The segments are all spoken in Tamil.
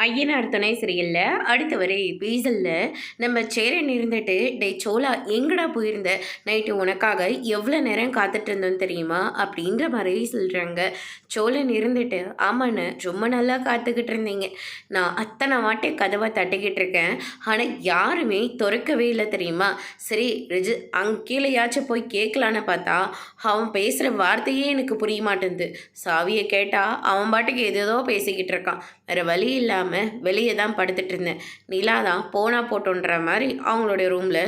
ஐயனார் துணை சரியில்ல. அடுத்த வரை பீசல்ல நம்ம சேரன் இருந்துட்டு, "டேய் சோலா எங்கடா போயிருந்த? நைட்டு உனக்காக எவ்வளோ நேரம் காத்துட்டு இருந்தோன்னு தெரியுமா?" அப்படின்ற மாதிரி சொல்கிறாங்க. சோழன் இருந்துட்டு, "ஆமாண்ணே ரொம்ப நல்லா காத்துக்கிட்டு இருந்தீங்க. நான் அத்தனை வாட்டி கதவை தட்டிக்கிட்டு இருக்கேன். ஆனால் யாருமே திறக்கவே இல்லை தெரியுமா? சரி அங்கே கீழேயாச்சும் போய் கேட்கலான்னு பார்த்தா அவன் பேசுகிற வார்த்தையே எனக்கு புரிய மாட்டேங்குது. சாவியை கேட்டால் அவன் பாட்டுக்கு ஏதேதோ பேசிக்கிட்டு இருக்கான். வேறு வழி இல்லாமல் வெளியே தான் படுத்துட்டு இருந்தேன். நிலா தான் போனா போட்டோன்ற மாதிரி அவங்களுடைய ரூமில்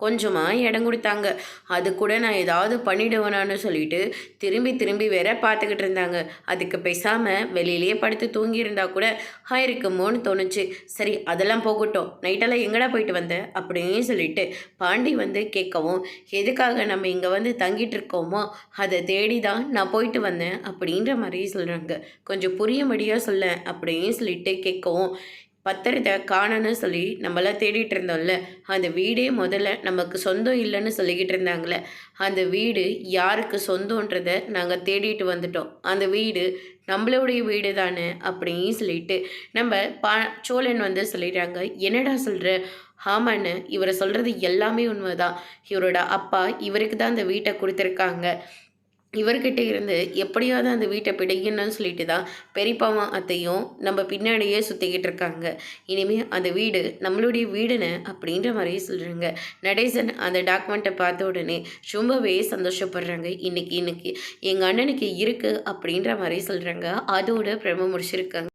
கொஞ்சமாக இடம் கொடுத்தாங்க. அது கூட நான் ஏதாவது பண்ணிடுவேனான்னு சொல்லிட்டு திரும்பி திரும்பி வேற பார்த்துக்கிட்டு இருந்தாங்க. அதுக்கு பேசாமல் வெளியிலேயே படுத்து தூங்கியிருந்தா கூட ஆயிருக்குமோன்னு தோணுச்சு. சரி அதெல்லாம் போகட்டும், நைட்டெல்லாம் எங்கடா போயிட்டு வந்த அப்படின்னு சொல்லிட்டு பாண்டி வந்து கேட்கவும், எதுக்காக நம்ம இங்கே வந்து தங்கிட்டு இருக்கோமோ அதை தேடி தான் நான் போயிட்டு வந்தேன் அப்படின்ற மாதிரி சொல்கிறாங்க. கொஞ்சம் புரியும்படியாக சொல்ல அப்படின்னு சொல்லிட்டு கேட்கவும், பத்திரத்தை காணன்னு சொல்லி நம்மளாம் தேடிட்டு இருந்தோம்ல, அந்த வீடே முதல்ல நமக்கு சொந்தம் இல்லைன்னு சொல்லிக்கிட்டு இருந்தாங்களே, அந்த வீடு யாருக்கு சொந்தன்றதை நாங்கள் தேடிட்டு வந்துட்டோம். அந்த வீடு நம்மளுடைய வீடு தானே அப்படின்னு சொல்லிட்டு நம்ம சோழன் வந்து சொல்லிடுறாங்க. என்னடா சொல்கிற? ஆமான்னு இவரை சொல்கிறது எல்லாமே உண்மைதான். இவரோட அப்பா இவருக்கு தான் அந்த வீட்டை கொடுத்துருக்காங்க. இவர்கிட்ட இருந்து எப்படியாவது அந்த வீட்டை பிடிக்கணும்னு சொல்லிட்டு தான் பெரியப்பாவும் அத்தையும் நம்ம பின்னாடியே சுற்றிக்கிட்டு இருக்காங்க. இனிமேல் அந்த வீடு நம்மளுடைய வீடுன்னு அப்படின்ற மாதிரியே சொல்கிறாங்க. நடேசன் அந்த டாக்குமெண்ட்டை பார்த்த உடனே ரொம்பவே சந்தோஷப்படுறாங்க. இன்னைக்கு எங்கள் அண்ணனுக்கு இருக்குது அப்படின்ற மாதிரி சொல்கிறாங்க. அதோட பிரம முடிச்சிருக்காங்க.